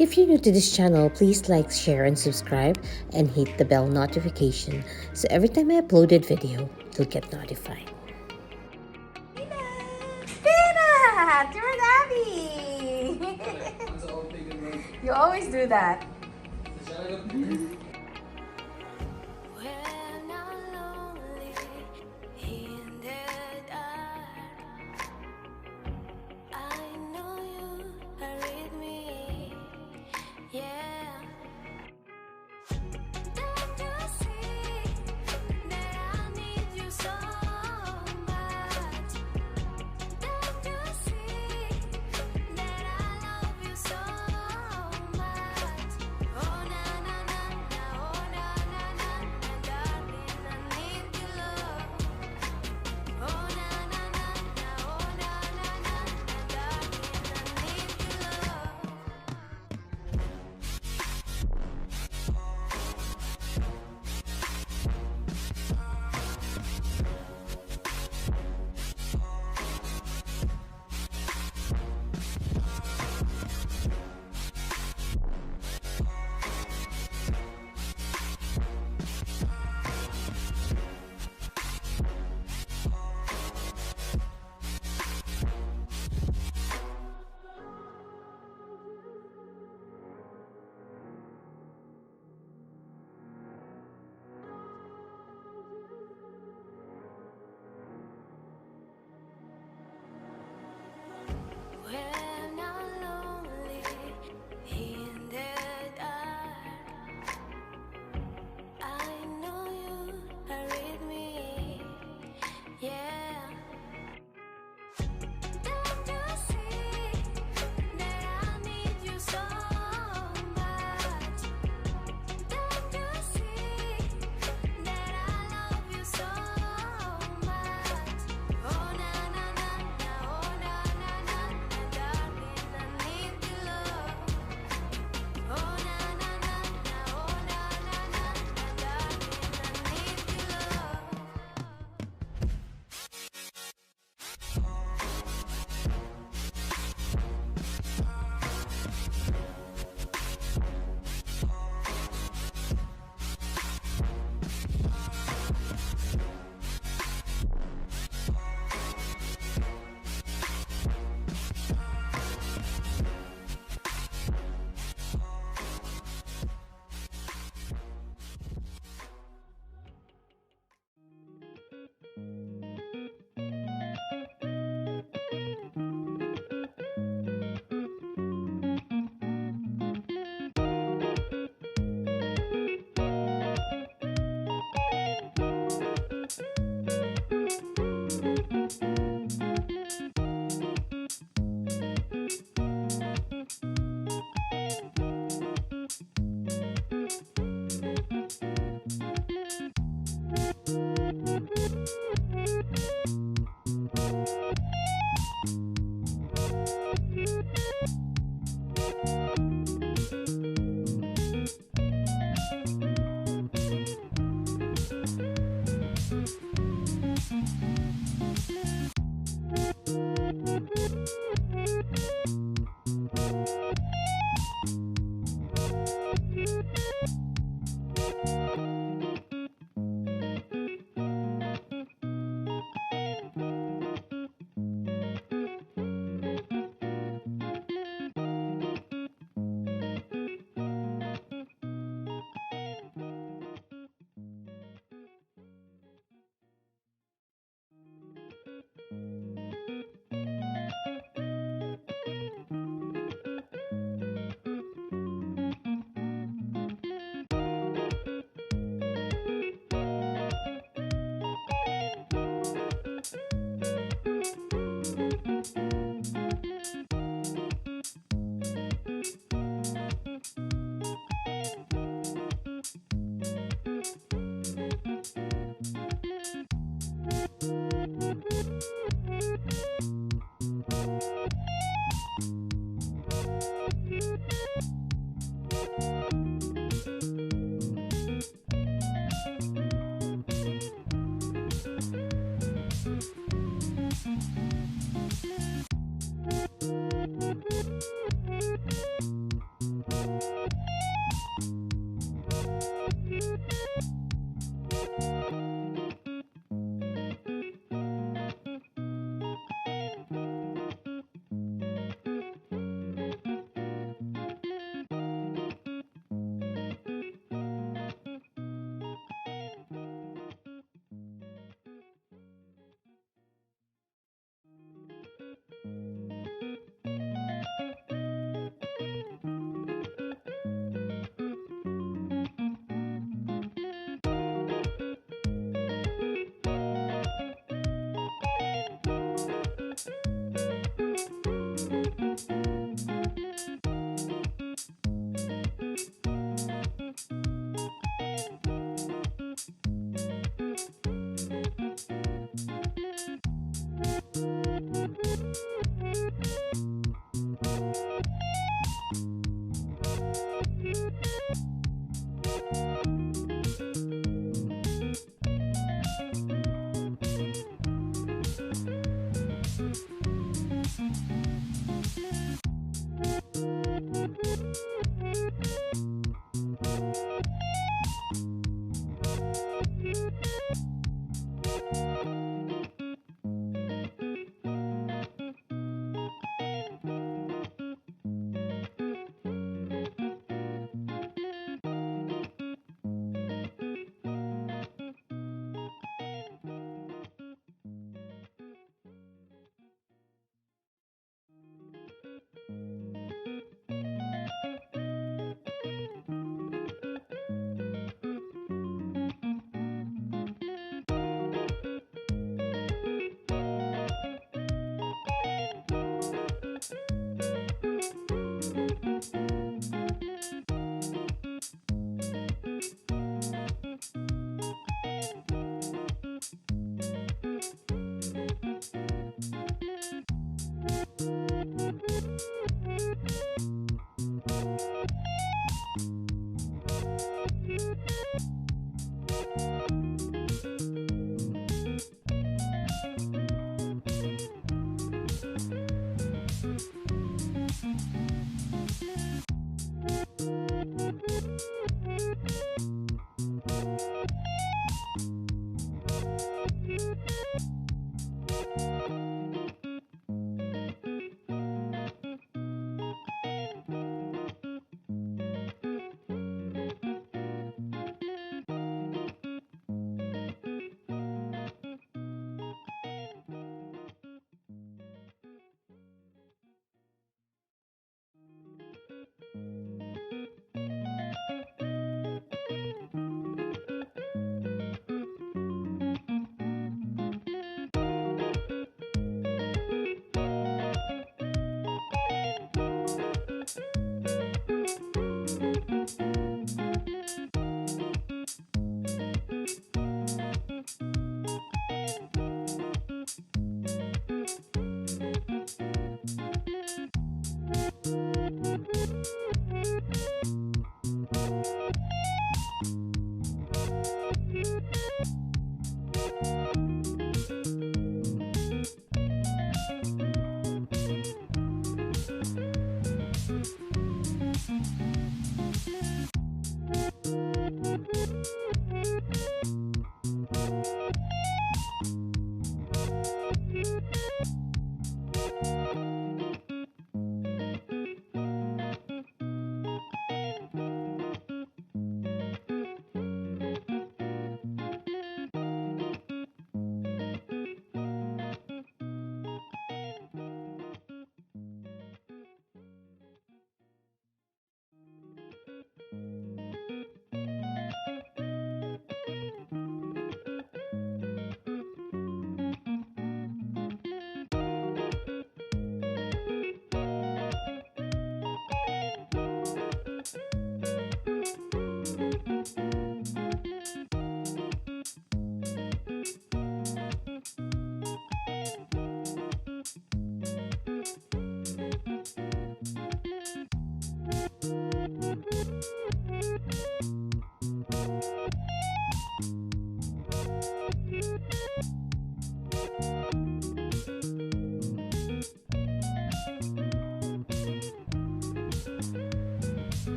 If you're new to this channel, please like, share, and subscribe, and hit the bell notification so every time I uploaded video, you'll get notified. Peanut! You're Abby! You always do that. When I'm lonely in the dark, I know you are with me, yeah. Don't you see that I need you so much? Don't you see that I love you so much? Oh na na na na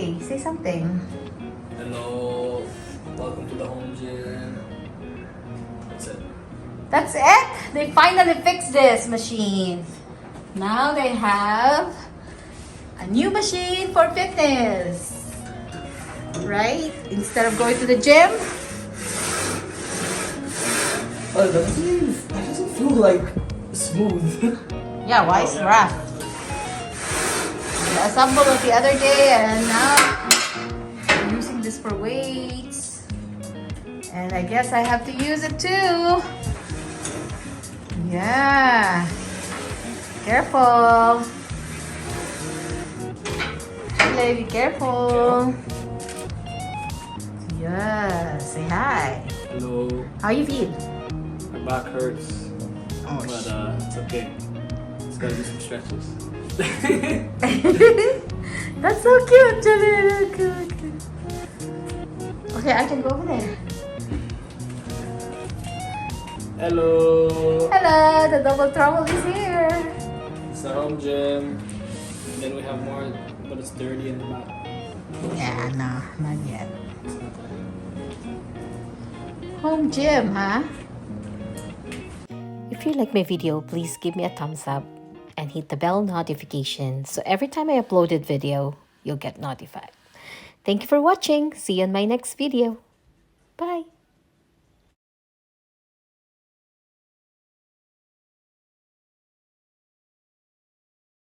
Hey, say something. Hello, welcome to the home gym. That's it. That's it? They finally fixed this machine. Now they have a new machine for fitness. Right? Instead of going to the gym. Oh, that doesn't feel like smooth. Yeah, why is rough? I assembled it the other day and now I'm using this for weights. And I guess I have to use it too. Yeah. Careful. Lady, careful. Yeah, say hi. Hello, How you feel? my back hurts, Oh, but it's okay. Just gotta do some stretches. That's so cute, Jaleel. Cute. Okay, I can go over there. Hello, Hello, the double trouble is here. it's the home gym. And then we have more, but it's dirty in the back. Yeah, no, not yet. It's not that. Home gym, huh? If you like my video, please give me a thumbs up and hit the bell notification so every time I uploaded video, you'll get notified. Thank you for watching. See you in my next video. Bye.